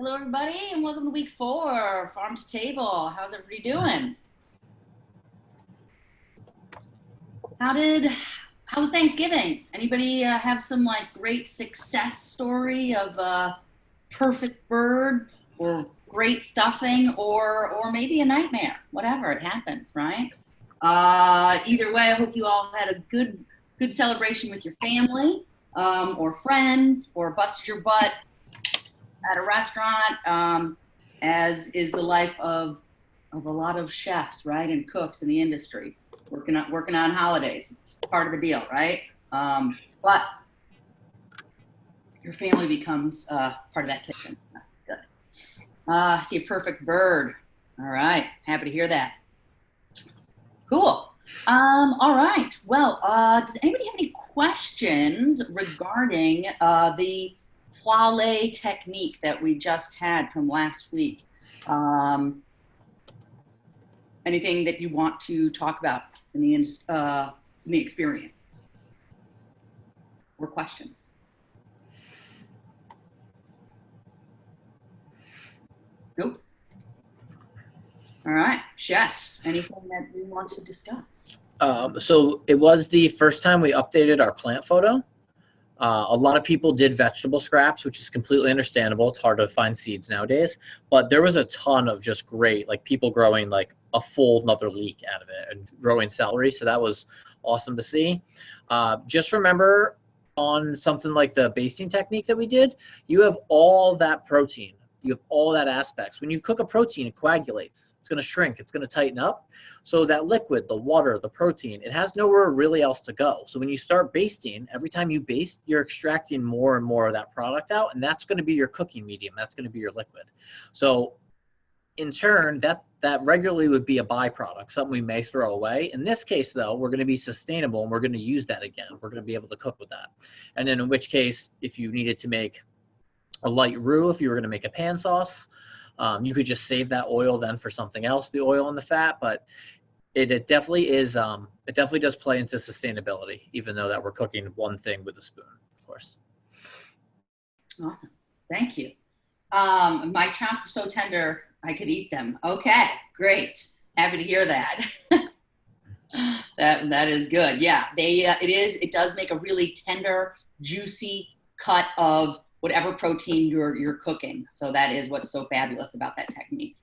Hello, everybody, and welcome to week 4, Farm to Table. How's everybody doing? How was Thanksgiving? Anybody have some like great success story of a perfect bird or great stuffing or maybe a nightmare? Whatever, it happens, right? Either way, I hope you all had a good celebration with your family or friends or busted your butt at a restaurant, as is the life of a lot of chefs, right, and cooks in the industry, working on holidays. It's part of the deal, right? But your family becomes part of that kitchen. That's good. I see a perfect bird. All right, happy to hear that. Cool. All right. Well, does anybody have any questions regarding the poêlée technique that we just had from last week? Anything that you want to talk about in the experience or questions? Nope. All right, Chef, anything that you want to discuss? So it was the first time we updated our plant photo. A lot of people did vegetable scraps, which is completely understandable. It's hard to find seeds nowadays, but there was a ton of just great, like people growing like a full another leek out of it and growing celery. So that was awesome to see. Just remember on something like the basting technique that we did, you have all that protein. You have all that aspects. When you cook a protein, it coagulates. It's going to shrink. It's going to tighten up. So that liquid, the water, the protein, it has nowhere really else to go. So when you start basting, every time you baste, you're extracting more and more of that product out, and that's going to be your cooking medium. That's going to be your liquid. So in turn, that regularly would be a byproduct, something we may throw away. In this case, though, we're going to be sustainable, and we're going to use that again. We're going to be able to cook with that. And then in which case, if you needed to make a light roux, if you were going to make a pan sauce, you could just save that oil then for something else, the oil and the fat. But it definitely is, it definitely does play into sustainability, even though that we're cooking one thing with a spoon, of course. Awesome. Thank you. My chops were so tender, I could eat them. Okay, great. Happy to hear that. That is good. Yeah, it does make a really tender, juicy cut of whatever protein you're cooking. So that is what's so fabulous about that technique.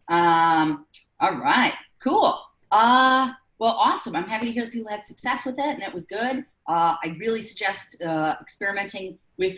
All right, cool. Well, awesome. I'm happy to hear that people had success with it and it was good. I really suggest experimenting with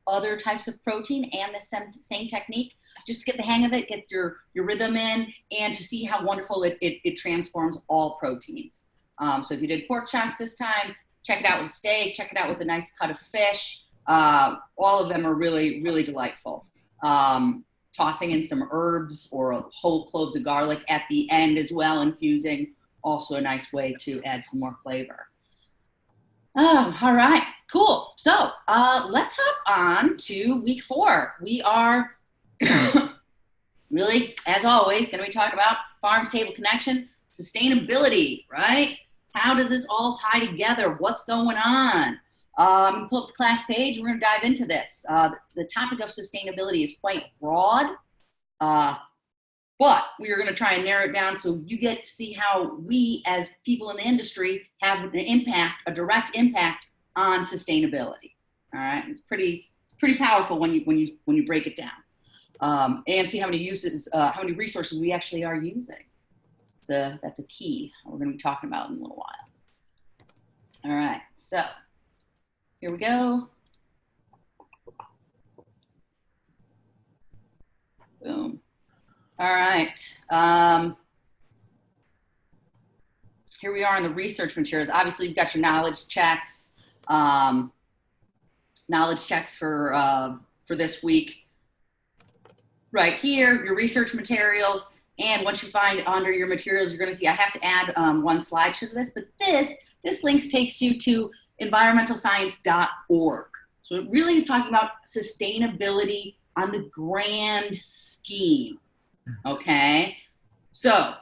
other types of protein and the same technique, just to get the hang of it, get your rhythm in, and to see how wonderful it transforms all proteins. So if you did pork chunks this time, check it out with steak, check it out with a nice cut of fish. All of them are really, really delightful. Tossing in some herbs or whole cloves of garlic at the end as well, infusing, also a nice way to add some more flavor. Oh, all right, cool. So let's hop on to week 4. We are really, as always, going to be talking about farm to table connection, sustainability, right? How does this all tie together? What's going on? I'm going to pull up the class page. We're going to dive into this. The topic of sustainability is quite broad, but we are going to try and narrow it down so you get to see how we, as people in the industry, have an impact, a direct impact on sustainability. All right, it's pretty powerful when you break it down, and see how many resources we actually are using. So that's a key we're going to be talking about in a little while. All right, so. Here we go. Boom. All right. Here we are in the research materials. Obviously, you've got your knowledge checks. Knowledge checks for this week. Right here, your research materials. And once you find under your materials, you're going to see I have to add one slideshow to this. But this link takes you to environmentalscience.org. So it really is talking about sustainability on the grand scheme, okay? So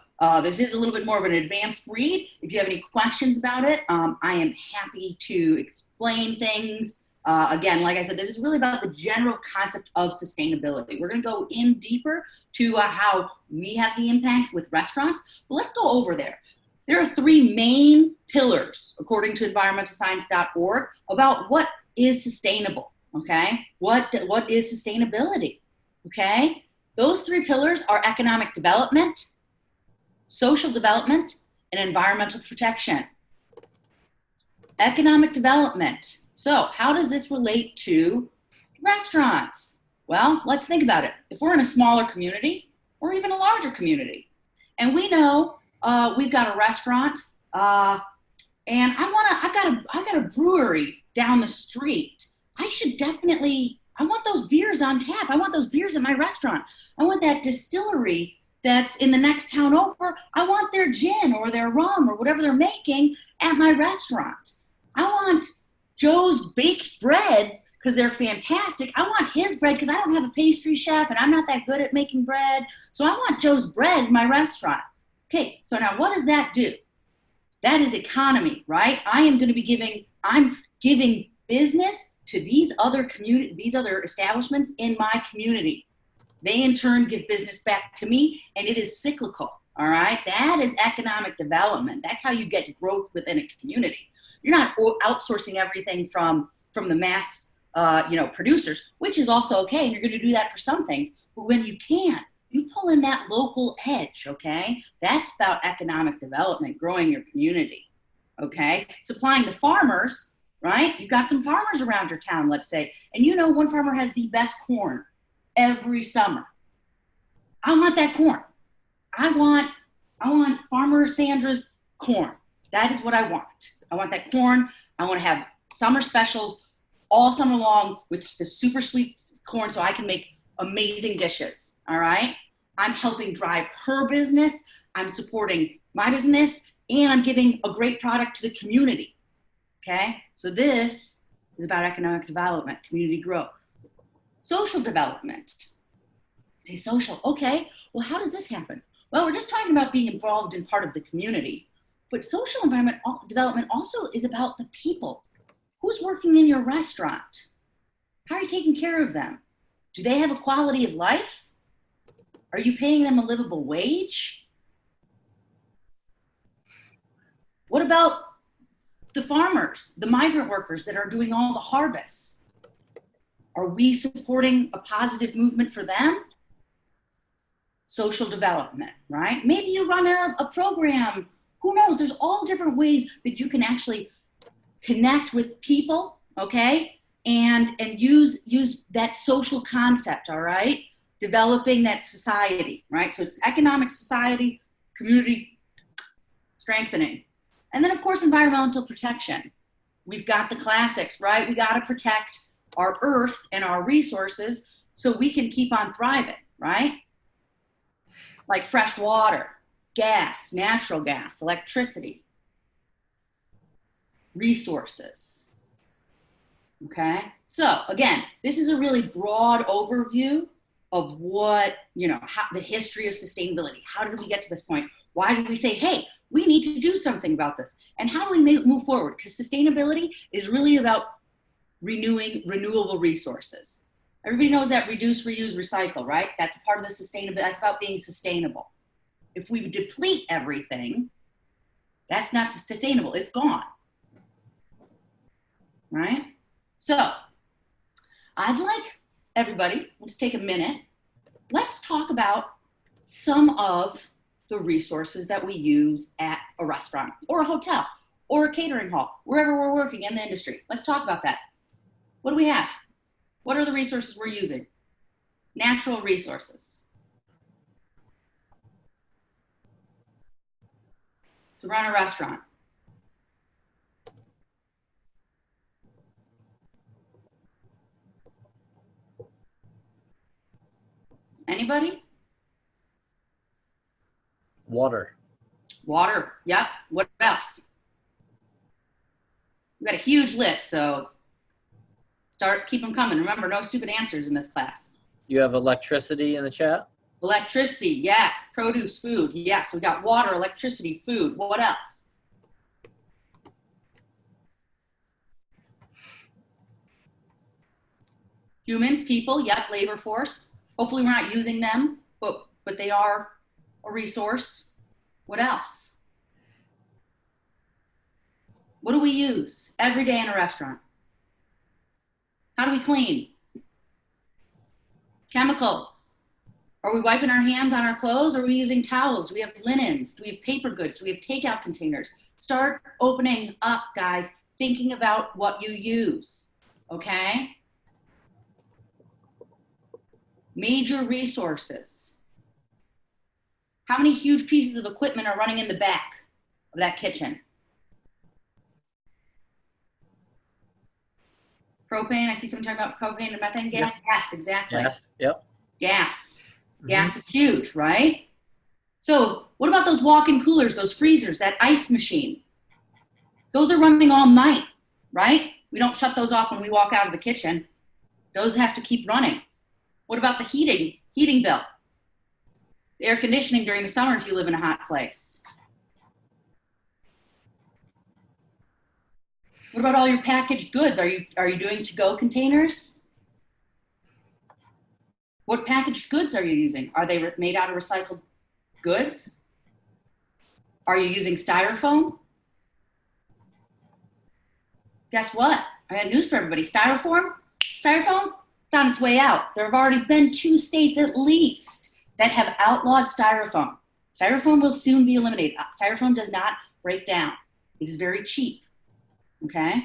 this is a little bit more of an advanced read. If you have any questions about it, I am happy to explain things Again, like I said, this is really about the general concept of sustainability. We're going to go in deeper to how we have the impact with restaurants, but let's go over there. There are three main pillars, according to environmentalscience.org, about what is sustainable, okay? What is sustainability, okay? Those three pillars are economic development, social development, and environmental protection. Economic development. So how does this relate to restaurants? Well, let's think about it. If we're in a smaller community or even a larger community, and we know we've got a restaurant, and I've got a brewery down the street. I want those beers on tap. I want those beers at my restaurant. I want that distillery that's in the next town over. I want their gin or their rum or whatever they're making at my restaurant. I want Joe's baked bread because they're fantastic. I want his bread because I don't have a pastry chef and I'm not that good at making bread. So I want Joe's bread in my restaurant. Okay, so now what does that do? That is economy, right? I'm giving business to these other establishments in my community. They in turn give business back to me, and it is cyclical, all right? That is economic development. That's how you get growth within a community. You're not outsourcing everything from the mass producers, which is also okay, and you're gonna do that for some things, but when you can, you pull in that local edge, okay? That's about economic development, growing your community, okay? Supplying the farmers, right? You've got some farmers around your town, let's say, and you know one farmer has the best corn every summer. I want that corn. I want Farmer Sandra's corn. That is what I want. I want that corn. I want to have summer specials all summer long with the super sweet corn so I can make amazing dishes, all right? I'm helping drive her business, I'm supporting my business, and I'm giving a great product to the community, okay? So this is about economic development, community growth. Social development. Say social, okay, well, how does this happen? Well, we're just talking about being involved in part of the community, but social development also is about the people. Who's working in your restaurant? How are you taking care of them? Do they have a quality of life? Are you paying them a livable wage? What about the farmers, the migrant workers that are doing all the harvests? Are we supporting a positive movement for them? Social development, right? Maybe you run a program. Who knows? There's all different ways that you can actually connect with people, okay? And use that social concept, all right? Developing that society, right? So it's economic, society, community strengthening. And then of course, environmental protection. We've got the classics, right? We gotta protect our earth and our resources so we can keep on thriving, right? Like fresh water, gas, natural gas, electricity, resources. Okay, so again, this is a really broad overview of what, how the history of sustainability. How did we get to this point? Why did we say, hey, we need to do something about this? And how do we move forward? Because sustainability is really about renewable resources. Everybody knows that reduce, reuse, recycle, right? That's part of the sustainability. That's about being sustainable. If we deplete everything, that's not sustainable. It's gone, right? So I'd like everybody, let's take a minute. Let's talk about some of the resources that we use at a restaurant or a hotel or a catering hall, wherever we're working in the industry. Let's talk about that. What do we have? What are the resources we're using? Natural resources. To run a restaurant. Anybody? Water. Water, yep. What else? We've got a huge list, so keep them coming. Remember, no stupid answers in this class. You have electricity in the chat? Electricity, yes. Produce, food, yes. We got water, electricity, food. What else? Humans, people, yep, labor force. Hopefully we're not using them, but they are a resource. What else? What do we use every day in a restaurant? How do we clean? Chemicals. Are we wiping our hands on our clothes? Or are we using towels? Do we have linens? Do we have paper goods? Do we have takeout containers? Start opening up, guys, thinking about what you use, okay? Major resources. How many huge pieces of equipment are running in the back of that kitchen? Propane, I see someone talking about propane and methane gas. Yep. Yes, exactly. Gas, yep. Gas. Gas is huge, right? So what about those walk-in coolers, those freezers, that ice machine? Those are running all night, right? We don't shut those off when we walk out of the kitchen. Those have to keep running. What about the heating bill? The air conditioning during the summer if you live in a hot place. What about all your packaged goods? Are you doing to-go containers? What packaged goods are you using? Are they made out of recycled goods? Are you using styrofoam? Guess what? I got news for everybody. Styrofoam, it's on its way out. There have already been 2 states at least that have outlawed styrofoam. Styrofoam will soon be eliminated. Styrofoam does not break down. It is very cheap. Okay?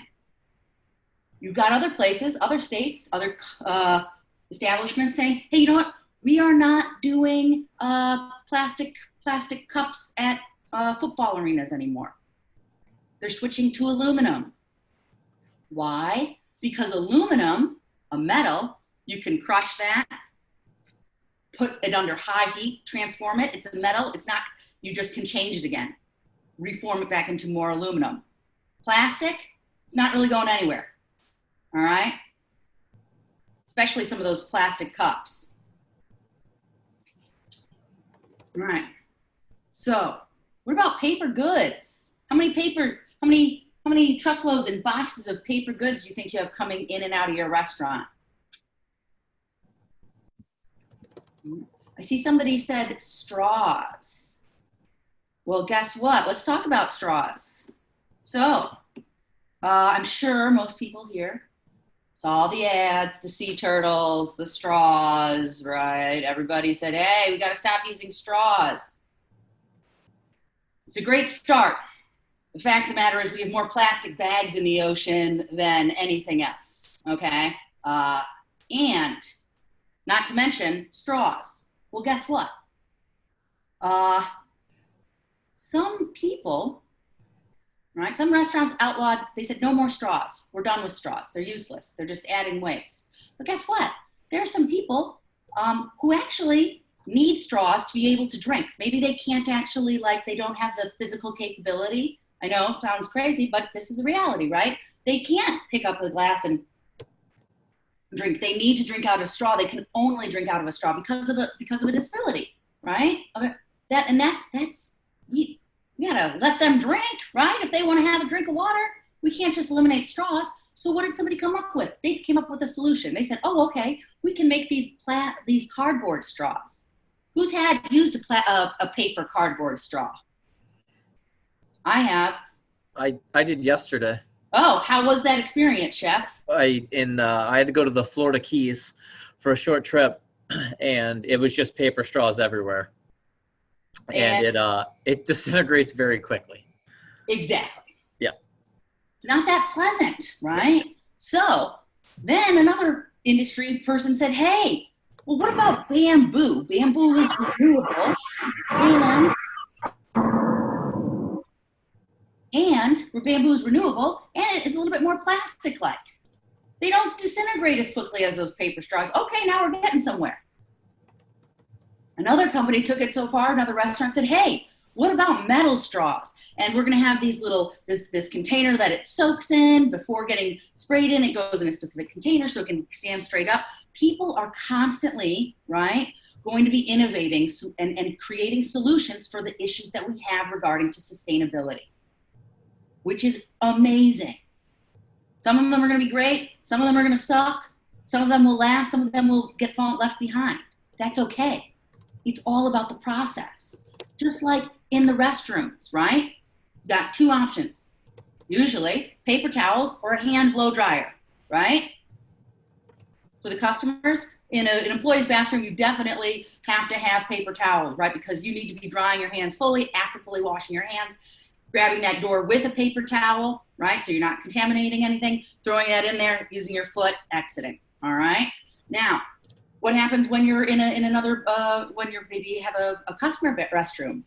You've got other places, other states, other establishments saying, hey, you know what? We are not doing plastic cups at football arenas anymore. They're switching to aluminum. Why? Because aluminum, a metal, you can crush that, put it under high heat, transform it. It's a metal. It's not, you just can change it again, reform it back into more aluminum. Plastic, it's not really going anywhere. All right? Especially some of those plastic cups. All right. So, what about paper goods? How many truckloads and boxes of paper goods do you think you have coming in and out of your restaurant? I see somebody said straws. Well, guess what? Let's talk about straws. So, I'm sure most people here saw the ads, the sea turtles, the straws, right? Everybody said, hey, we got to stop using straws. It's a great start. The fact of the matter is we have more plastic bags in the ocean than anything else, okay? And not to mention straws. Well, guess what? Some people, right? Some restaurants outlawed, they said, no more straws. We're done with straws. They're useless. They're just adding waste. But guess what? There are some people who actually need straws to be able to drink. Maybe they can't actually, they don't have the physical capability. I know it sounds crazy, but this is the reality, right? They can't pick up a glass and drink. They need to drink out of a straw. They can only drink out of a straw because of a disability, right? We gotta let them drink, right? If they want to have a drink of water, we can't just eliminate straws. So what did somebody come up with? They came up with a solution. They said, oh, okay, we can make these cardboard straws. Who's used a paper cardboard straw? I have. I did yesterday. Oh, how was that experience, Chef? I had to go to the Florida Keys for a short trip, and it was just paper straws everywhere. And it disintegrates very quickly. Exactly. Yeah. It's not that pleasant, right? Yeah. So then another industry person said, hey, well, what about bamboo? Bamboo is renewable, and bamboo is renewable, and it is a little bit more plastic-like. They don't disintegrate as quickly as those paper straws. Okay, now we're getting somewhere. Another company took it so far, another restaurant said, hey, what about metal straws? And we're gonna have these this container that it soaks in before getting sprayed in. It goes in a specific container so it can stand straight up. People are constantly, right, going to be innovating and creating solutions for the issues that we have regarding to sustainability, which is amazing. Some of them are gonna be great, some of them are gonna suck, Some of them will last, some of them will get left behind. That's okay. It's all about the process. Just like in the restrooms, right? You got two options. Usually paper towels or a hand blow dryer, right? For the customers, in an employee's bathroom, you definitely have to have paper towels, right? Because you need to be drying your hands fully after fully washing your hands, grabbing that door with a paper towel, right? So you're not contaminating anything, throwing that in there, using your foot, exiting, all right? Now, what happens when you're in another, when you're maybe you have a customer restroom?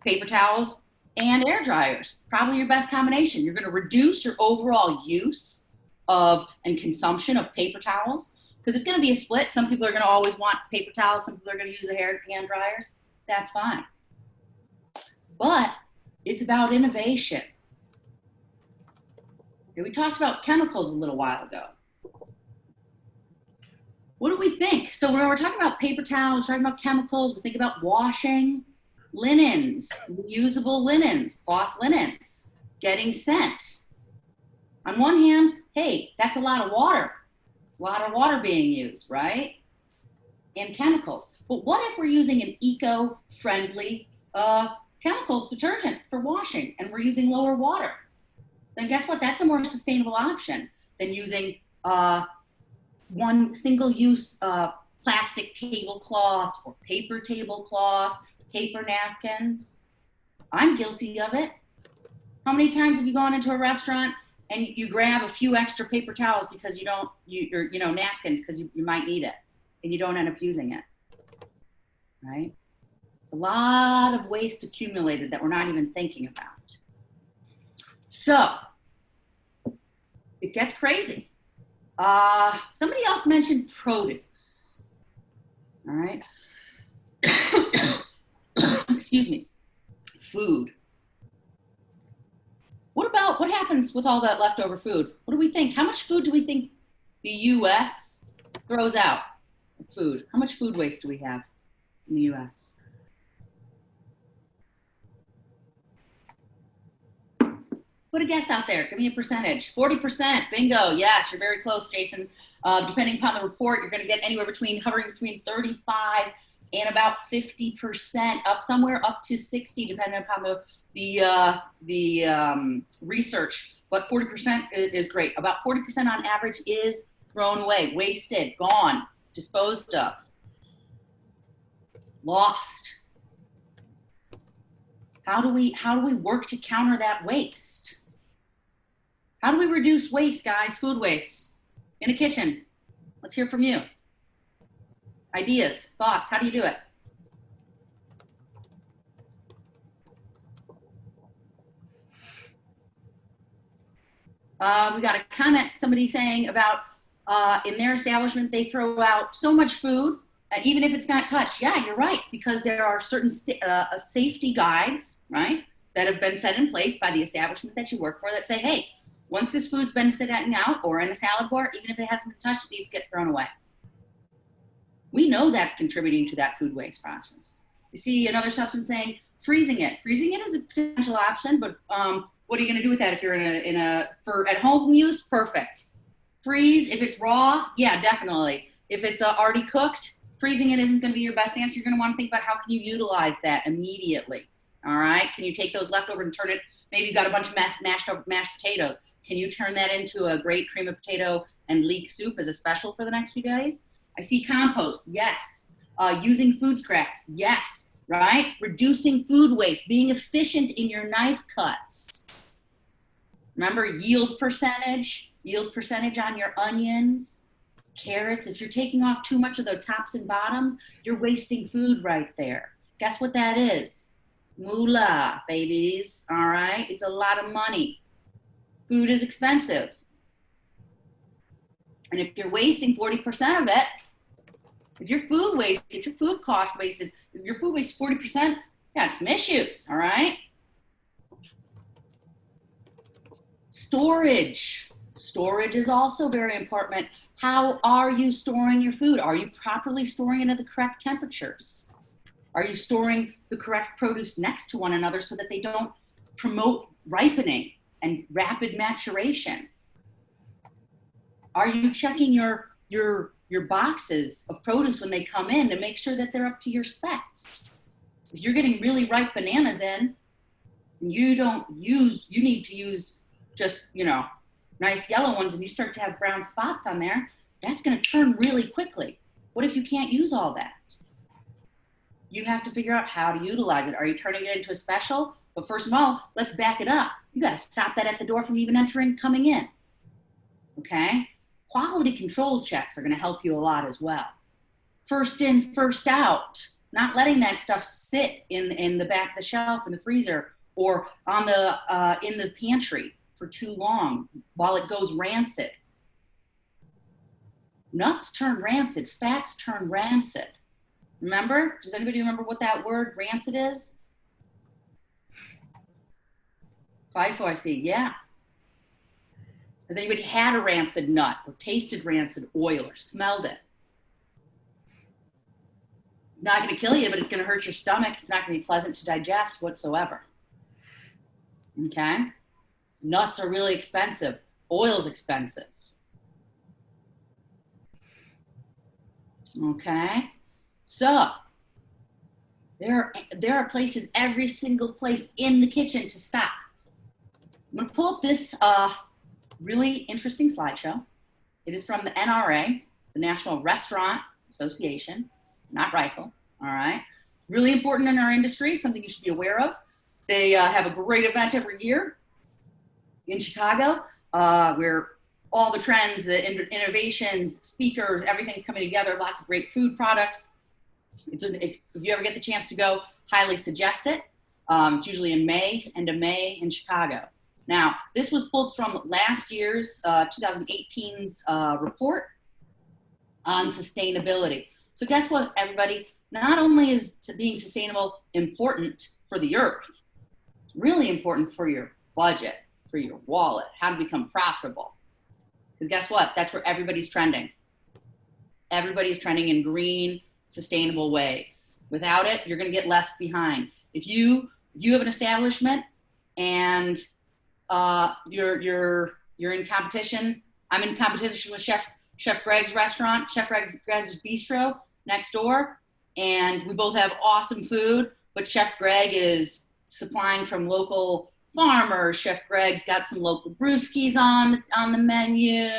Paper towels and air dryers, probably your best combination. You're gonna reduce your overall use of and consumption of paper towels, because it's gonna be a split. Some people are gonna always want paper towels, some people are gonna use the hand dryers. That's fine. But it's about innovation. Okay, we talked about chemicals a little while ago. What do we think? So when we're talking about paper towels, we're talking about chemicals, we think about washing, linens, reusable linens, cloth linens, getting sent. On one hand, hey, that's a lot of water being used, right? And chemicals. But what if we're using an eco-friendly chemical detergent for washing and we're using lower water? Then guess what? That's a more sustainable option than using one single-use plastic tablecloths or paper tablecloths, paper napkins. I'm guilty of it. How many times have you gone into a restaurant and you grab a few extra paper towels because you don't, napkins because you might need it and you don't end up using it, right? It's a lot of waste accumulated that we're not even thinking about. So it gets crazy. Somebody else mentioned produce. All right. Excuse me. Food. What happens with all that leftover food? What do we think? How much food do we think the U.S. throws out of food? How much food waste do we have in the U.S.? Put a guess out there. Give me a percentage. 40%. Bingo. Yes, you're very close, Jason. Depending upon the report, you're going to get anywhere hovering between 35 and about 50%, up somewhere up to 60, depending upon the research. But 40% is great. About 40% on average is thrown away, wasted, gone, disposed of, lost. How do we work to counter that waste? How do we reduce waste, guys? Food waste in a kitchen. Let's hear from you. Ideas, thoughts, how do you do it? We got a comment, somebody saying about in their establishment, they throw out so much food, even if it's not touched. Yeah, you're right, because there are certain safety guides, right, that have been set in place by the establishment that you work for that say, hey, once this food's been sitting out or in a salad bar, even if it hasn't been touched, it needs to get thrown away. We know that's contributing to that food waste process. You see another substance saying freezing it. Freezing it is a potential option, but what are you going to do with that if you're for at home use? Perfect. Freeze if it's raw. Yeah, definitely. If it's already cooked, freezing it isn't going to be your best answer. You're going to want to think about how can you utilize that immediately. All right. Can you take those leftovers and turn it? Maybe you've got a bunch of mashed potatoes. Can you turn that into a great cream of potato and leek soup as a special for the next few days? I see compost, yes. Using food scraps, yes, right? Reducing food waste, being efficient in your knife cuts. Remember yield percentage on your onions, carrots. If you're taking off too much of the tops and bottoms, you're wasting food right there. Guess what that is? Moolah, babies, all right? It's a lot of money. Food is expensive. And if you're wasting 40% of it, if your food cost wasted, if your food waste 40%, you got some issues, all right? Storage. Storage is also very important. How are you storing your food? Are you properly storing it at the correct temperatures? Are you storing the correct produce next to one another so that they don't promote ripening and rapid maturation? Are you checking your your boxes of produce when they come in to make sure that they're up to your specs. If you're getting really ripe bananas in, you need to use just, nice yellow ones, and you start to have brown spots on there, that's going to turn really quickly. What if you can't use all that? You have to figure out how to utilize it. Are you turning it into a special? But first of all, let's back it up. You got to stop that at the door from even coming in. Okay? Quality control checks are going to help you a lot as well. First in, first out. Not letting that stuff sit in the back of the shelf in the freezer or on in the pantry for too long while it goes rancid. Nuts turn rancid, fats turn rancid. Remember? Does anybody remember what that word rancid is? FIFO, I see, yeah. Has anybody had a rancid nut or tasted rancid oil or smelled it? It's not going to kill you, but it's going to hurt your stomach. It's not going to be pleasant to digest whatsoever. Okay? Nuts are really expensive. Oil's expensive. Okay? So, there are places, every single place in the kitchen to stop. I'm going to pull up this really interesting slideshow. It is from the NRA, the National Restaurant Association. Not rifle, all right? Really important in our industry, something you should be aware of. They have a great event every year in Chicago where all the trends, the innovations, speakers, everything's coming together, lots of great food products. If you ever get the chance to go, highly suggest it. It's usually in May, end of May in Chicago. Now, this was pulled from last year's 2018's report on sustainability. So guess what, everybody? Not only is being sustainable important for the earth, it's really important for your budget, for your wallet, how to become profitable. Because guess what? That's where everybody's trending. Everybody's trending in green, sustainable ways. Without it, you're going to get left behind. If you have an establishment and you're in competition, I'm in competition with Chef Greg's restaurant, Chef Greg's Bistro next door, and we both have awesome food, but Chef Greg is supplying from local farmers. Chef Greg's got some local brewskis on the menu.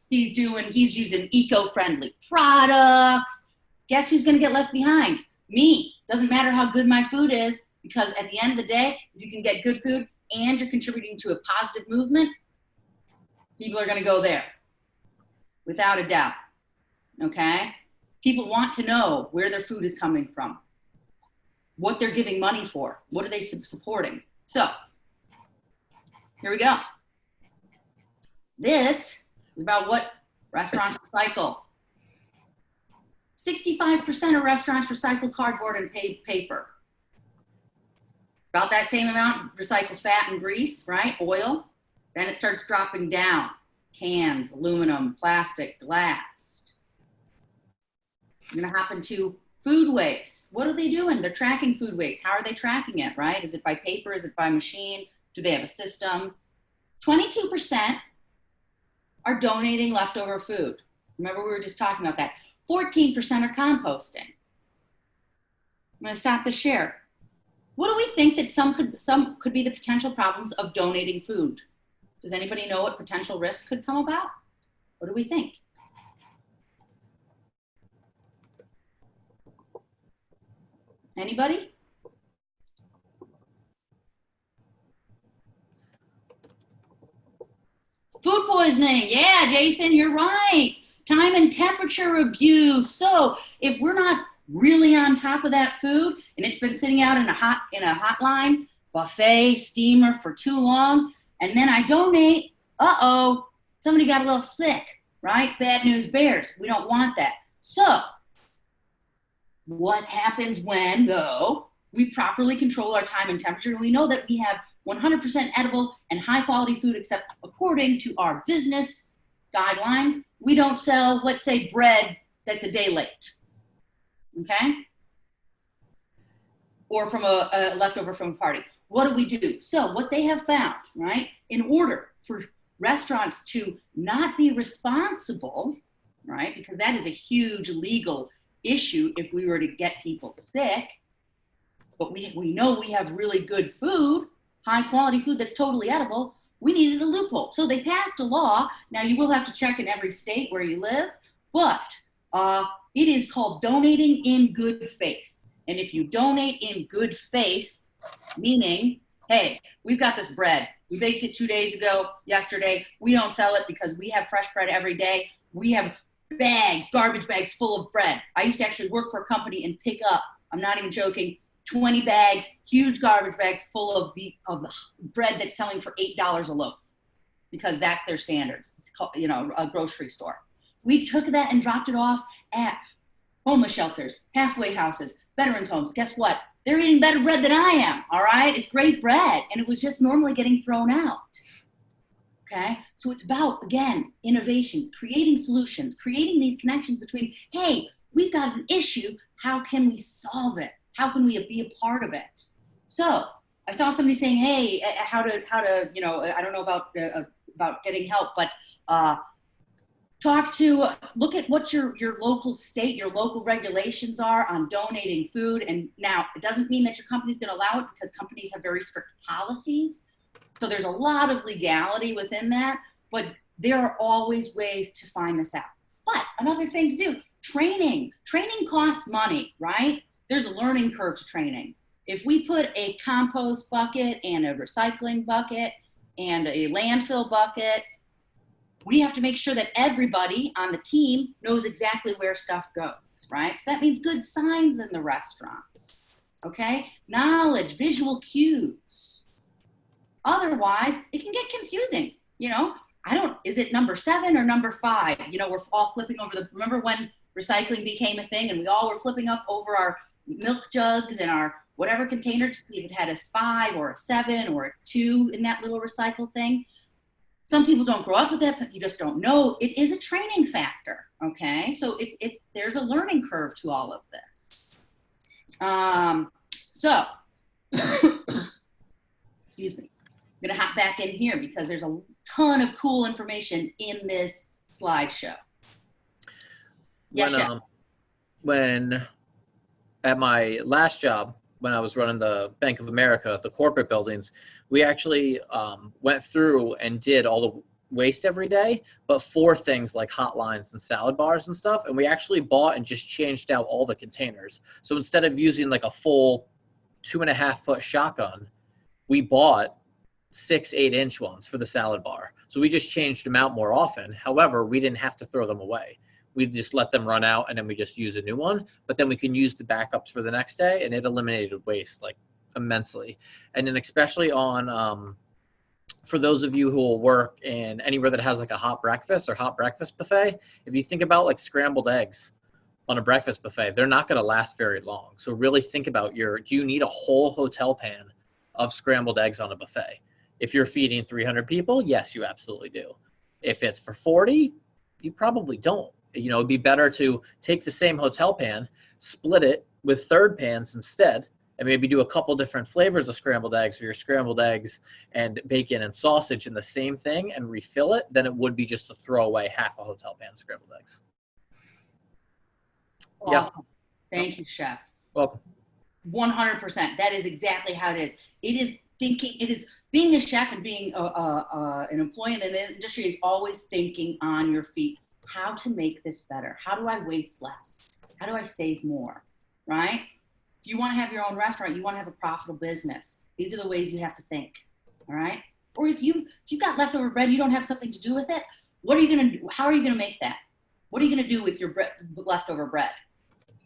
He's using eco-friendly products. Guess who's going to get left behind? Me. Doesn't matter how good my food is, because at the end of the day, if you can get good food and you're contributing to a positive movement, people are going to go there, without a doubt. Okay? People want to know where their food is coming from, what they're giving money for, what are they supporting. So, here we go. This is about what restaurants recycle. 65% of restaurants recycle cardboard and paper. About that same amount recycle fat and grease, right? Oil. Then it starts dropping down. Cans, aluminum, plastic, glass. You're going to happen to food waste. What are they doing? They're tracking food waste. How are they tracking it, right? Is it by paper? Is it by machine? Do they have a system? 22% are donating leftover food. Remember, we were just talking about that. 14% are composting. I'm going to stop the share. What do we think that some could be the potential problems of donating food? Does anybody know what potential risks could come about? What do we think? Anybody? Food poisoning. Yeah, Jason, you're right. Time and temperature abuse. So if we're not really on top of that food and it's been sitting out in a hotline, buffet, steamer for too long, and then I donate, somebody got a little sick, right? Bad news bears. We don't want that. So what happens when, though, we properly control our time and temperature, and we know that we have 100% edible and high quality food, except according to our business guidelines, we don't sell, let's say, bread that's a day late, okay? Or from a leftover from a party. What do we do? So what they have found, right, in order for restaurants to not be responsible right? Because that is a huge legal issue if we were to get people sick. But we know we have really good food, high quality food that's totally edible. We needed a loophole. So they passed a law. Now you will have to check in every state where you live, but it is called donating in good faith. And if you donate in good faith, meaning, hey, we've got this bread. We baked it 2 days ago, yesterday. We don't sell it because we have fresh bread every day. We have bags, garbage bags full of bread. I used to actually work for a company and pick up, I'm not even joking, 20 bags, huge garbage bags full of the bread that's selling for $8 a loaf, because that's their standards. It's called, a grocery store. We took that and dropped it off at homeless shelters, halfway houses, veterans homes. Guess what? They're eating better bread than I am, all right? It's great bread, and it was just normally getting thrown out, okay? So it's about, again, innovations, creating solutions, creating these connections between, hey, we've got an issue, how can we solve it? How can we be a part of it? So I saw somebody saying, hey, how to I don't know about getting help, but look at what your local state, your local regulations are on donating food. And now it doesn't mean that your company's going to allow it, because companies have very strict policies. So there's a lot of legality within that, but there are always ways to find this out. But another thing to do, training costs money, right? There's a learning curve to training. If we put a compost bucket and a recycling bucket and a landfill bucket, we have to make sure that everybody on the team knows exactly where stuff goes, right? So that means good signs in the restaurants, okay? Knowledge, visual cues. Otherwise, it can get confusing, is it number 7 or number 5? We're all flipping over remember when recycling became a thing and we all were flipping up over our milk jugs and our whatever container to see if it had a 5 or a 7 or a 2 in that little recycle thing. Some people don't grow up with that, so you just don't know. It is a training factor, okay? So there's a learning curve to all of this. Excuse me. I'm gonna hop back in here because there's a ton of cool information in this slideshow. Yes, when at my last job, when I was running the Bank of America, the corporate buildings, we actually went through and did all the waste every day, but for things like hot lines and salad bars and stuff. And we actually bought and just changed out all the containers. So instead of using like a full 2.5-foot shotgun, we bought 6-8-inch ones for the salad bar. So we just changed them out more often. However, we didn't have to throw them away. We just let them run out and then we just use a new one, but then we can use the backups for the next day, and it eliminated waste like immensely. And then especially on, for those of you who will work in anywhere that has like a hot breakfast or hot breakfast buffet, if you think about like scrambled eggs on a breakfast buffet, they're not going to last very long. So really think about do you need a whole hotel pan of scrambled eggs on a buffet? If you're feeding 300 people, yes, you absolutely do. If it's for 40, you probably don't. It'd be better to take the same hotel pan, split it with third pans instead, and maybe do a couple different flavors of scrambled eggs, or your scrambled eggs and bacon and sausage in the same thing, and refill it, than it would be just to throw away half a hotel pan of scrambled eggs. Awesome. Yeah. Thank you, Chef. Welcome. 100%. That is exactly how it is. It is being a chef and being an employee in the industry is always thinking on your feet. How to make this better? How do I waste less? How do I save more, right? If you want to have your own restaurant, you want to have a profitable business. These are the ways you have to think, all right? Or if you've got leftover bread, you don't have something to do with it, what are you going to do? How are you going to make that? What are you going to do with your leftover bread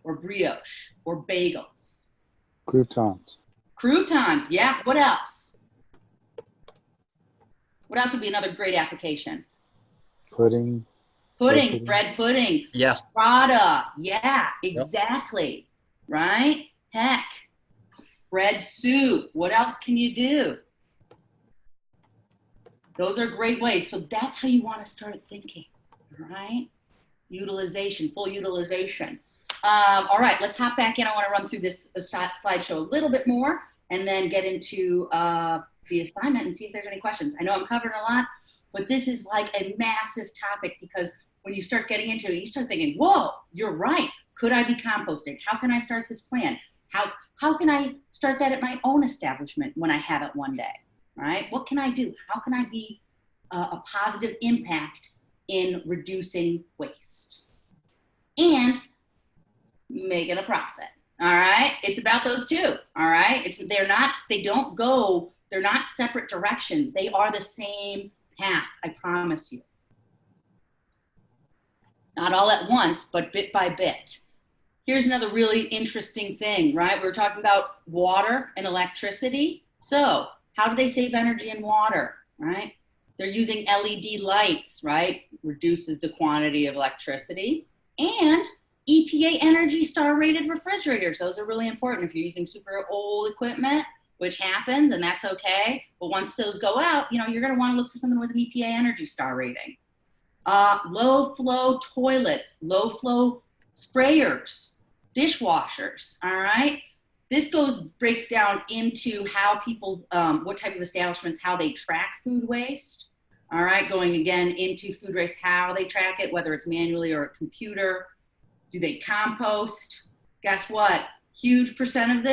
or brioche or bagels? Croutons. Croutons, yeah. What else? What else would be another great application? Pudding. Bread pudding. Yeah. Strata. Yeah, exactly. Yep. Right? Heck. Bread soup. What else can you do? Those are great ways. So that's how you want to start thinking, right? Utilization, full utilization. All right, let's hop back in. I want to run through this slideshow a little bit more and then get into the assignment and see if there's any questions. I know I'm covering a lot, but this is like a massive topic because when you start getting into it, you start thinking, whoa, you're right. Could I be composting? How can I start this plan? How can I start that at my own establishment when I have it one day, right? What can I do? How can I be a positive impact in reducing waste and making a profit? All right. It's about those two. All right. They're not separate directions. They are the same path. I promise you. Not all at once, but bit by bit. Here's another really interesting thing, right? We were talking about water and electricity. So how do they save energy and water, right? They're using LED lights, right? Reduces the quantity of electricity. And EPA Energy Star rated refrigerators. Those are really important if you're using super old equipment, which happens, and that's okay. But once those go out, you're gonna wanna look for something with an EPA Energy Star rating. Low flow toilets, low flow sprayers, dishwashers, all right? This breaks down into how people, what type of establishments, how they track food waste, all right? Going again into food waste, how they track it, whether it's manually or a computer. Do they compost? Guess what? Huge percent of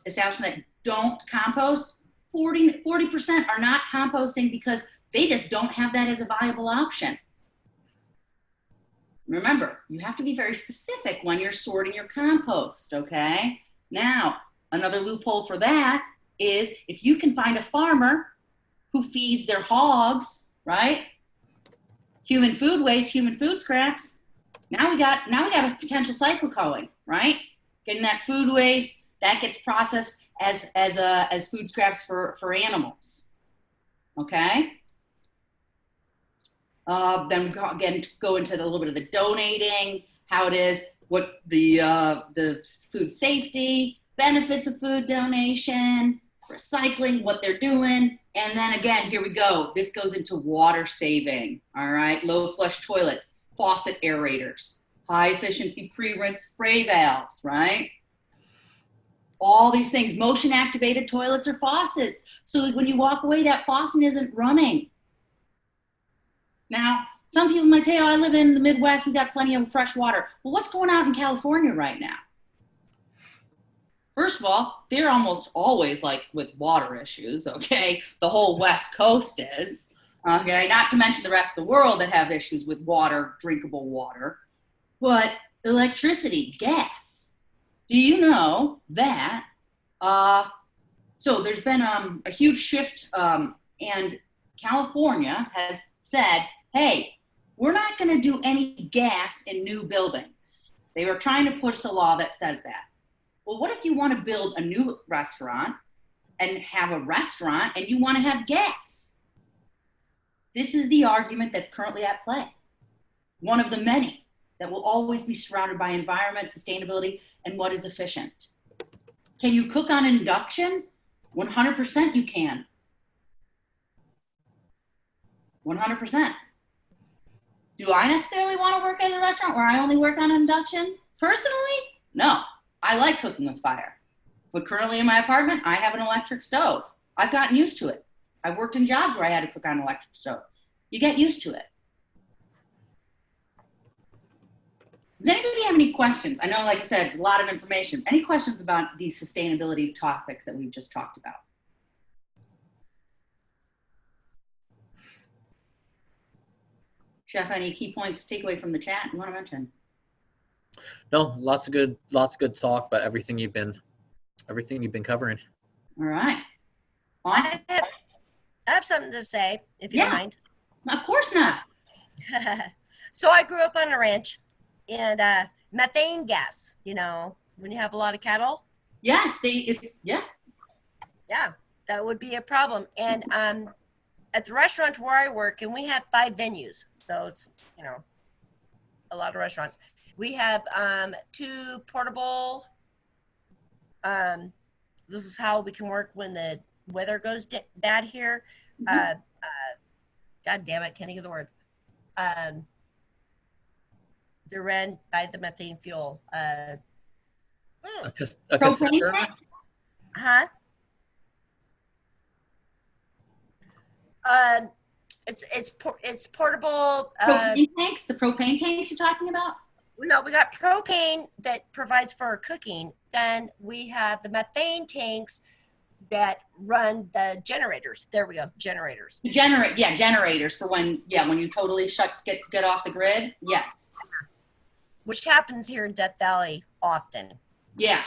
establishments that don't compost, 40% are not composting because they just don't have that as a viable option. Remember, you have to be very specific when you're sorting your compost, okay? Now, another loophole for that is if you can find a farmer who feeds their hogs, right? Human food waste, human food scraps. Now we got a potential cycle going, right? Getting that food waste that gets processed as food scraps for animals, okay? Then we again go into a little bit of the donating, how it is, what the food safety, benefits of food donation, recycling, what they're doing. And then again, here we go. This goes into water saving, all right? Low flush toilets, faucet aerators, high efficiency pre-rinse spray valves, right? All these things, motion activated toilets or faucets. So like when you walk away, that faucet isn't running. Now, some people might say, oh, I live in the Midwest, we've got plenty of fresh water. Well, what's going on in California right now? First of all, they're almost always like with water issues, okay? The whole West Coast is, okay? Not to mention the rest of the world that have issues with water, drinkable water. But electricity, gas. Do you know that, so there's been a huge shift and California has said, hey, we're not gonna do any gas in new buildings. They were trying to push a law that says that. Well, what if you wanna build a new restaurant and have a restaurant and you wanna have gas? This is the argument that's currently at play. One of the many that will always be surrounded by environment, sustainability, and what is efficient. Can you cook on induction? 100% you can. 100%. Do I necessarily want to work in a restaurant where I only work on induction? Personally, no. I like cooking with fire. But currently in my apartment, I have an electric stove. I've gotten used to it. I've worked in jobs where I had to cook on an electric stove. You get used to it. Does anybody have any questions? I know, like I said, it's a lot of information. Any questions about these sustainability topics that we've just talked about? Chef, any key points to take away from the chat you want to mention? No, lots of good talk about everything you've been covering. All right. Awesome. I have something to say, if you don't mind. Of course not. So I grew up on a ranch, and methane gas, when you have a lot of cattle. Yes, Yeah, that would be a problem. And at the restaurant where I work, and we have 5 venues, so it's a lot of restaurants. We have 2 portable. This is how we can work when the weather goes bad here. God damn it, can't think of the word. They're ran by the methane fuel. A cassette burner? Huh? It's portable. Propane tanks, the propane tanks you're talking about? No, we got propane that provides for our cooking. Then we have the methane tanks that run the generators. There we go, generators. Generators for when you totally get off the grid. Yes. Which happens here in Death Valley often. Yeah.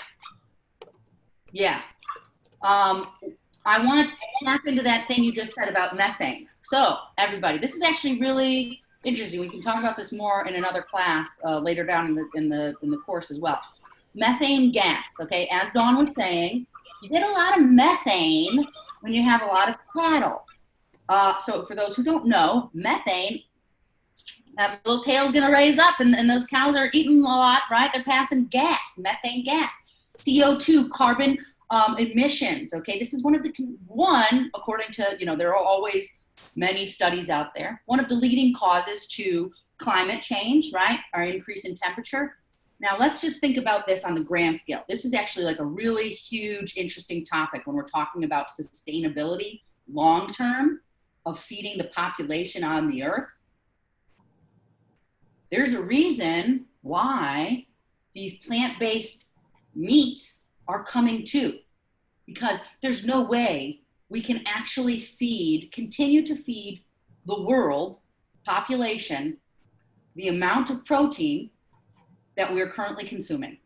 I want to tap into that thing you just said about methane. So everybody, this is actually really interesting. We can talk about this more in another class later down in the course as well. Methane gas. Okay, as Dawn was saying, you get a lot of methane when you have a lot of cattle. So for those who don't know, methane, that little tail's going to raise up, and those cows are eating a lot, right? They're passing gas, methane gas, CO2, carbon emissions. Okay, this is one, according to, there are always many studies out there, one of the leading causes to climate change, right? Our increase in temperature. Now let's just think about this on the grand scale. This is actually like a really huge, interesting topic when we're talking about sustainability long-term of feeding the population on the earth. There's a reason why these plant-based meats are coming too, because there's no way we can actually continue to feed the world population the amount of protein that we're currently consuming.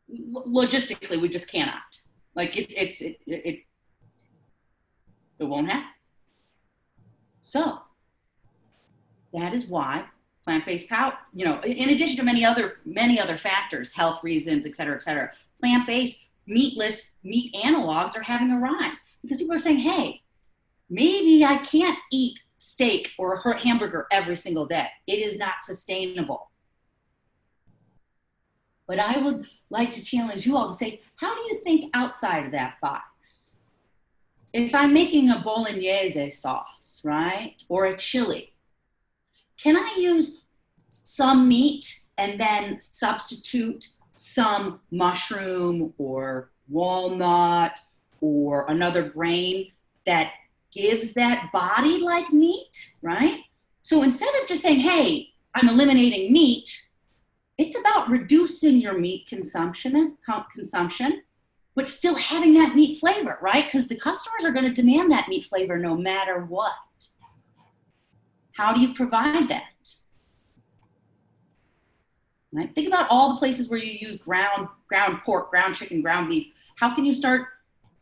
Logistically, we just cannot. Like it won't happen. So that is why plant-based in addition to many other factors, health reasons, et cetera, plant-based meatless meat analogs are having a rise because people are saying, hey, maybe I can't eat steak or a hamburger every single day. It is not sustainable. But I would like to challenge you all to say, how do you think outside of that box? If I'm making a bolognese sauce, right, or a chili, can I use some meat and then substitute some mushroom or walnut or another grain that gives that body like meat, right? So instead of just saying, hey, I'm eliminating meat, it's about reducing your meat consumption, but still having that meat flavor, right? Because the customers are going to demand that meat flavor no matter what. How do you provide that? Right? Think about all the places where you use ground pork, ground chicken, ground beef. How can you start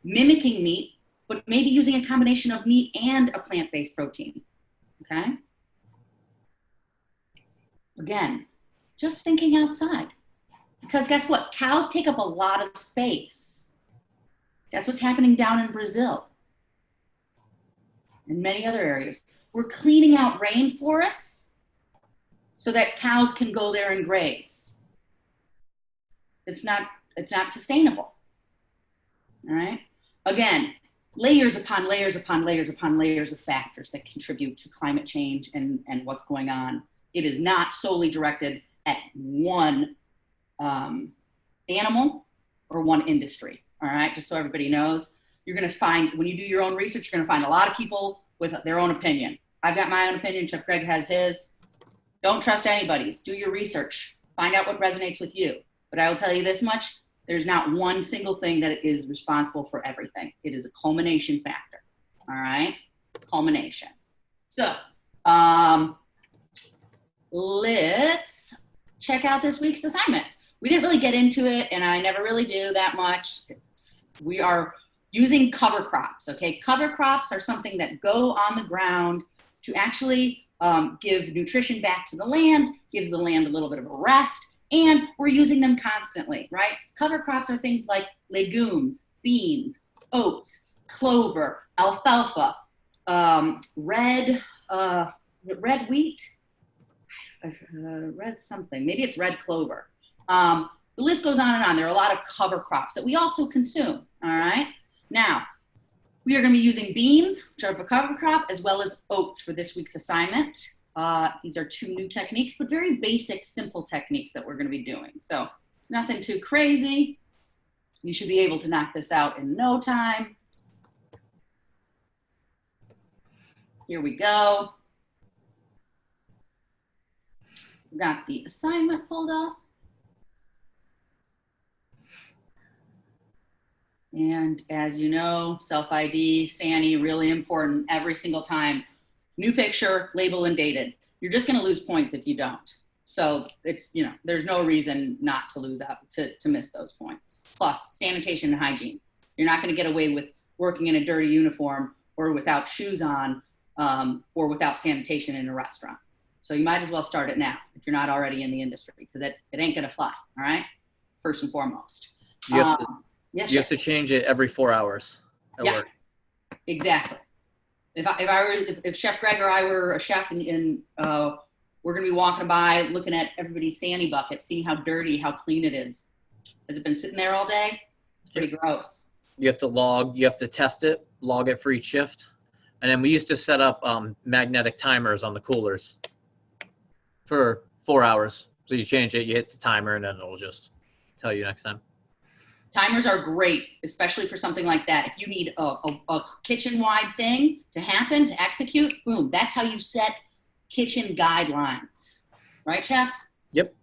mimicking meat, but maybe using a combination of meat and a plant-based protein? Okay? Again, just thinking outside. Because guess what? Cows take up a lot of space. That's what's happening down in Brazil and many other areas. We're cleaning out rainforests so that cows can go there and graze. It's not sustainable. All right? Again, layers upon layers upon layers upon layers of factors that contribute to climate change and what's going on. It is not solely directed at one animal or one industry. All right? Just so everybody knows, you're going to find, when you do your own research, you're going to find a lot of people with their own opinion. I've got my own opinion. Chef Greg has his. Don't trust anybody's. Do your research. Find out what resonates with you. But I will tell you this much, there's not one single thing that is responsible for everything. It is a culmination factor. All right? Culmination. So let's check out this week's assignment. We didn't really get into it, and I never really do that much. We are using cover crops, okay? Cover crops are something that go on the ground to actually give nutrition back to the land, gives the land a little bit of a rest, and we're using them constantly, right? Cover crops are things like legumes, beans, oats, clover, alfalfa, red wheat? Red something, maybe it's red clover. The list goes on and on. There are a lot of cover crops that we also consume, all right? Now, we are going to be using beans, which are a cover crop, as well as oats for this week's assignment. These are two new techniques, but very basic, simple techniques that we're going to be doing. So it's nothing too crazy. You should be able to knock this out in no time. Here we go. Got the assignment pulled up. And as you know, self-ID, SANI, really important every single time. New picture, label and dated. You're just gonna lose points if you don't. So it's, you know, there's no reason not to lose out, to miss those points. Plus, sanitation and hygiene. You're not gonna get away with working in a dirty uniform or without shoes on or without sanitation in a restaurant. So you might as well start it now if you're not already in the industry, because it ain't gonna fly, all right? First and foremost. You have to change it every 4 hours at work. Exactly. If Chef Greg or I were a chef and we're gonna be walking by looking at everybody's Sandy bucket, seeing how dirty, how clean it is. Has it been sitting there all day? It's pretty gross. You have to log, you have to test it, log it for each shift. And then we used to set up magnetic timers on the coolers for 4 hours. So you change it, you hit the timer, and then it'll just tell you next time. Timers are great, especially for something like that. If you need a kitchen-wide thing to happen, to execute, boom, that's how you set kitchen guidelines. Right, Chef? Yep.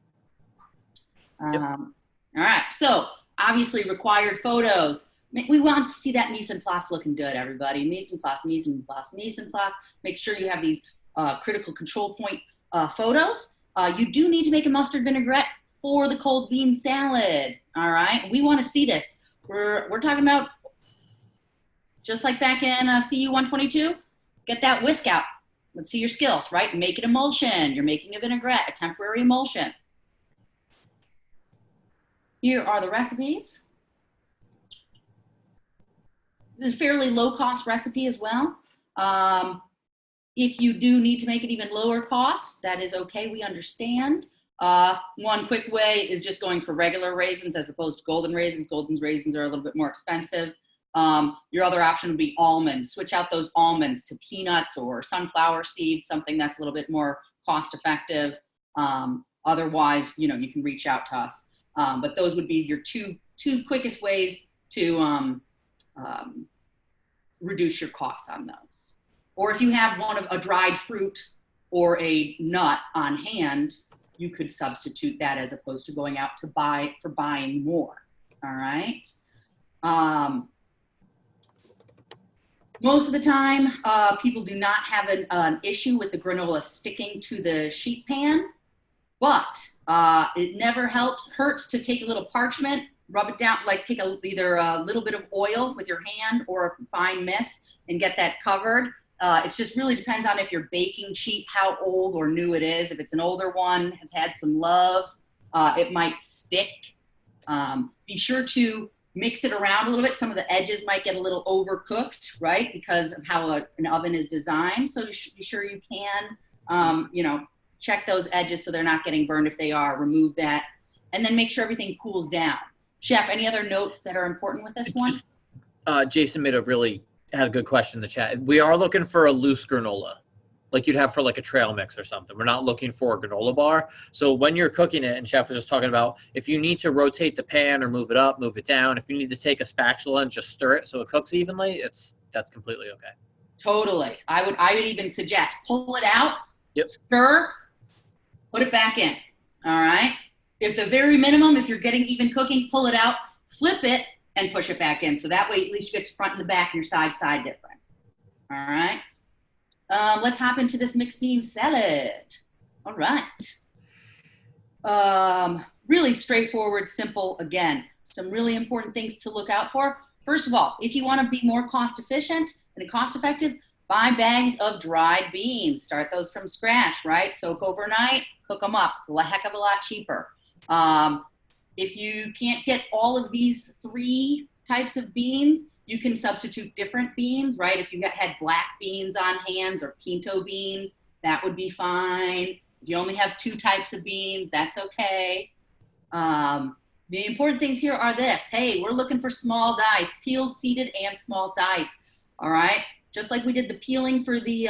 All right, so obviously required photos. We want to see that mise en place looking good, everybody. Mise en place, mise en place, mise en place. Make sure you have these critical control point photos. You do need to make a mustard vinaigrette for the cold bean salad. All right, we want to see this. We're talking about just like back in CU222. Get that whisk out. Let's see your skills, right? Make an emulsion. You're making a vinaigrette, a temporary emulsion. Here are the recipes. This is a fairly low cost recipe as well. If you do need to make it even lower cost, that is okay, we understand. One quick way is just going for regular raisins as opposed to golden raisins. Golden raisins are a little bit more expensive. Your other option would be almonds. Switch out those almonds to peanuts or sunflower seeds, something that's a little bit more cost effective. Otherwise, you know, you can reach out to us. But those would be your two quickest ways to reduce your costs on those. Or if you have a dried fruit or a nut on hand, you could substitute that as opposed to going out to buying more. All right. Most of the time, people do not have an issue with the granola sticking to the sheet pan, but it never hurts to take a little parchment, rub it down, like take either a little bit of oil with your hand or a fine mist and get that covered. It just really depends on if your baking sheet, how old or new it is. If it's an older one, has had some love, it might stick. Be sure to mix it around a little bit. Some of the edges might get a little overcooked, right? Because of how an oven is designed. So you should be sure you can, you know, check those edges so they're not getting burned. If they are, remove that. And then make sure everything cools down. Chef, any other notes that are important with this one? Jason had a good question in the chat. We are looking for a loose granola, like you'd have for like a trail mix or something. We're not looking for a granola bar. So when you're cooking it, and Chef was just talking about, if you need to rotate the pan or move it up, move it down, if you need to take a spatula and just stir it so it cooks evenly, that's completely okay. Totally. I would even suggest pull it out, stir, put it back in. All right. If the very minimum, if you're getting even cooking, pull it out, flip it, and push it back in. So that way, at least you get to front and the back and your side different. All right. Let's hop into this mixed bean salad. All right. Really straightforward, simple. Again, some really important things to look out for. First of all, if you want to be more cost efficient and cost effective, buy bags of dried beans. Start those from scratch, right? Soak overnight, cook them up. It's a heck of a lot cheaper. If you can't get all of these 3 types of beans, you can substitute different beans, right? If you had black beans on hand or pinto beans, that would be fine. If you only have 2 types of beans, that's okay. The important things here are this. Hey, we're looking for small dice, peeled, seeded, and small dice. All right? Just like we did the peeling for the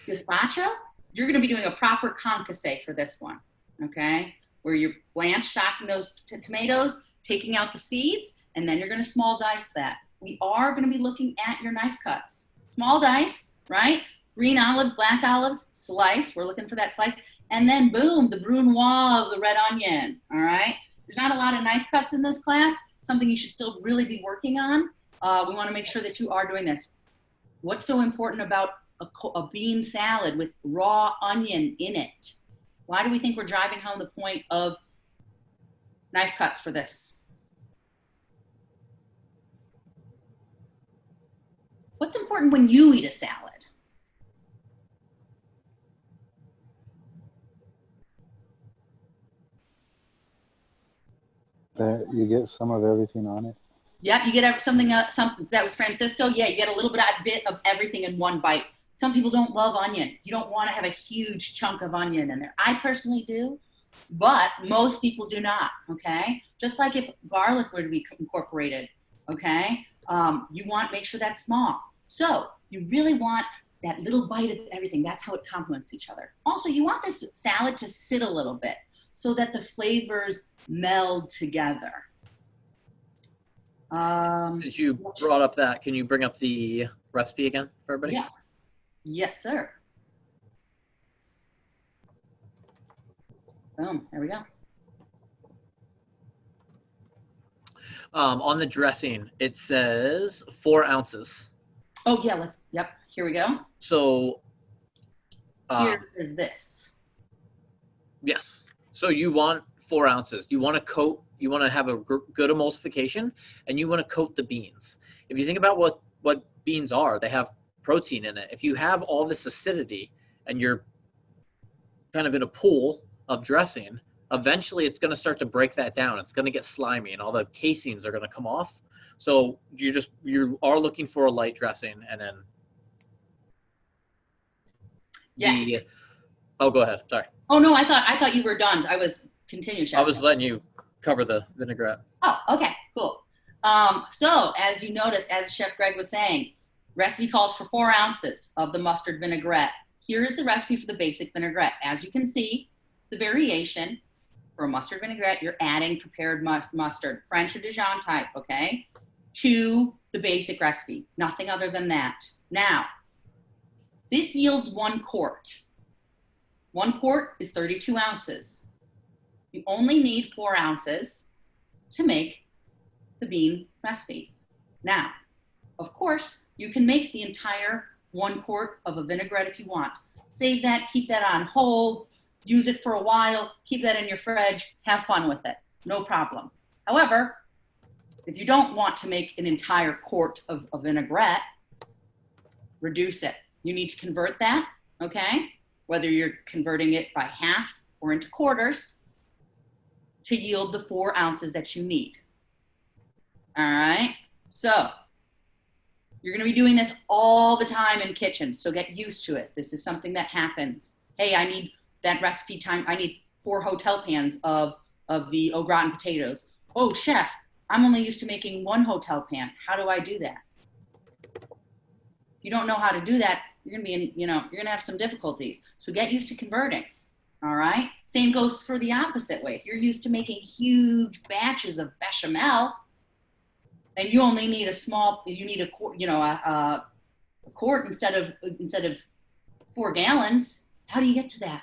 gazpacho, you're going to be doing a proper concasse for this one, okay? Where you're blanch shocking those tomatoes, taking out the seeds, and then you're going to small dice that. We are going to be looking at your knife cuts. Small dice, right? green olives, black olives, slice. We're looking for that slice. And then boom, the brunoise of the red onion, all right? There's not a lot of knife cuts in this class, something you should still really be working on. We wanna make sure that you are doing this. What's so important about a bean salad with raw onion in it? Why do we think we're driving home the point of knife cuts for this? What's important when you eat a salad? That you get some of everything on it. Yep, you get something that was Francisco. Yeah, you get a little bit of everything in one bite. Some people don't love onion. You don't want to have a huge chunk of onion in there. I personally do, but most people do not, okay? Just like if garlic were to be incorporated, okay? You want to make sure that's small. So you really want that little bite of everything. That's how it complements each other. Also, you want this salad to sit a little bit so that the flavors meld together. Since you brought up that, can you bring up the recipe again for everybody? Yeah. Yes, sir. Boom, there we go. On the dressing, it says 4 ounces. Oh yeah, yep, here we go. So Here is this. yes. So you want 4 ounces. You want to coat, you want to have a good emulsification, and you want to coat the beans. If you think about what beans are, they have protein in it. If you have all this acidity and you're kind of in a pool of dressing, eventually it's going to start to break that down. It's going to get slimy and all the casings are going to come off. So you are looking for a light dressing, and then Yes. Oh, go ahead. Sorry. Oh no, I thought you were done. I was continue, Chef. I was letting you cover the vinaigrette. Oh, okay, cool. So as you notice, as Chef Greg was saying, recipe calls for 4 ounces of the mustard vinaigrette. Here is the recipe for the basic vinaigrette. As you can see, the variation for a mustard vinaigrette, you're adding prepared mustard, French or Dijon type, okay, to the basic recipe. Nothing other than that. Now, this yields 1 quart. 1 quart is 32 ounces. You only need 4 ounces to make the bean recipe. Now, of course, you can make the entire 1 quart of a vinaigrette if you want. Save that, keep that on hold, use it for a while, keep that in your fridge, have fun with it, no problem. However, if you don't want to make an entire quart of a vinaigrette, reduce it. You need to convert that, okay? Whether you're converting it by half or into quarters to yield the 4 ounces that you need. All right, so you're gonna be doing this all the time in kitchens, so get used to it. This is something that happens. Hey, I need that recipe time. I need 4 hotel pans of the au gratin potatoes. Oh, chef, I'm only used to making 1 hotel pan. How do I do that? If you don't know how to do that, you're gonna be in, you're gonna have some difficulties. So get used to converting. All right. Same goes for the opposite way. If you're used to making huge batches of bechamel, and you only need a small, you need a quart instead of 4 gallons. How do you get to that?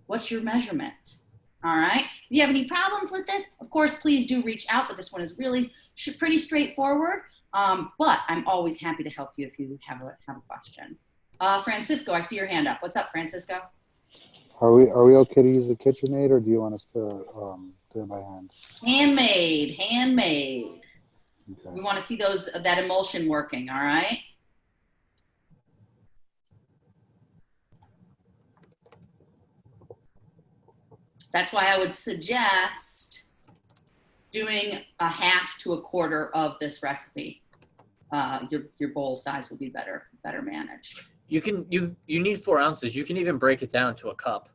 What's your measurement? All right. If you have any problems with this, of course, please do reach out. But this one is really pretty straightforward. But I'm always happy to help you if you have a question. Francisco, I see your hand up. What's up, Francisco? Are we okay to use the KitchenAid, or do you want us to do it by hand? Handmade, handmade. Okay. We want to see that emulsion working, all right? That's why I would suggest doing a half to a quarter of this recipe. Your bowl size will be better managed. You need 4 ounces. You can even break it down to a cup.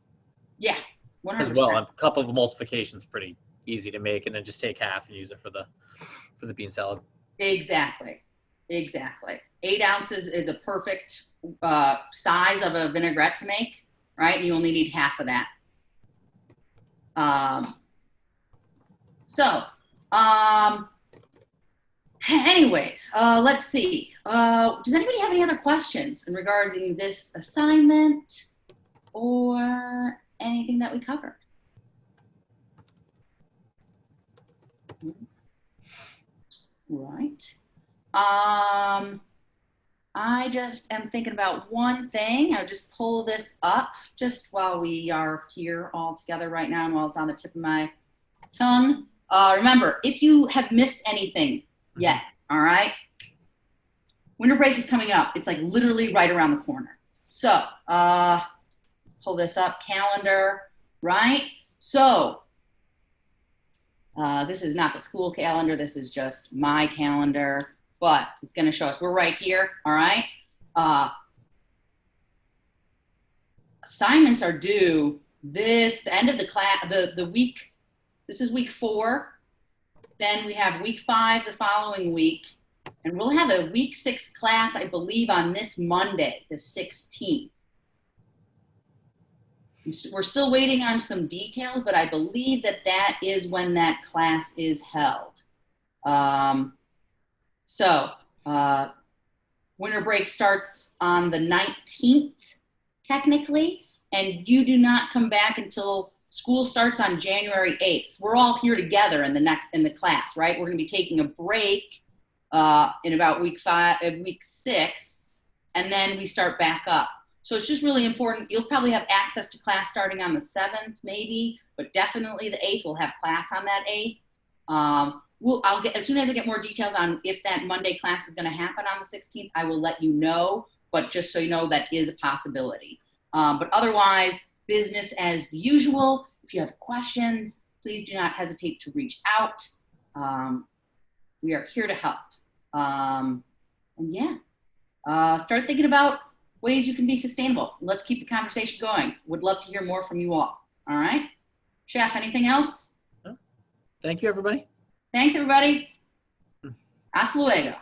Yeah, 100%. As well. A cup of emulsification is pretty easy to make, and then just take half and use it for the bean salad. Exactly. 8 ounces is a perfect size of a vinaigrette to make, right? You only need half of that. Anyways, let's see. Does anybody have any other questions in regarding this assignment or anything that we covered? Right. I just am thinking about one thing. I'll just pull this up just while we are here all together right now and while it's on the tip of my tongue. Remember, if you have missed anything yet, all right, winter break is coming up. It's like literally right around the corner. So let's pull this up, calendar, right? So this is not the school calendar. This is just my calendar, but it's going to show us we're right here. All right. Assignments are due the end of the class, the week. This is week 4. Then we have week 5 the following week. And we'll have a week 6 class, I believe, on this Monday, the 16th. We're still waiting on some details, but I believe that that is when that class is held. Winter break starts on the 19th, technically, and you do not come back until school starts on January 8th. We're all here together in the class, right? We're going to be taking a break in about week 6, and then we start back up. So it's just really important. You'll probably have access to class starting on the 7th, maybe, but definitely the 8th. We'll have class on that 8th. I'll get, as soon as I get more details on if that Monday class is going to happen on the 16th, I will let you know. But just so you know, that is a possibility. But otherwise, business as usual. If you have questions, please do not hesitate to reach out. We are here to help. And yeah, start thinking about ways you can be sustainable. Let's keep the conversation going. Would love to hear more from you all. All right. Chef, anything else? Thank you, everybody. Thanks, everybody. Hasta luego.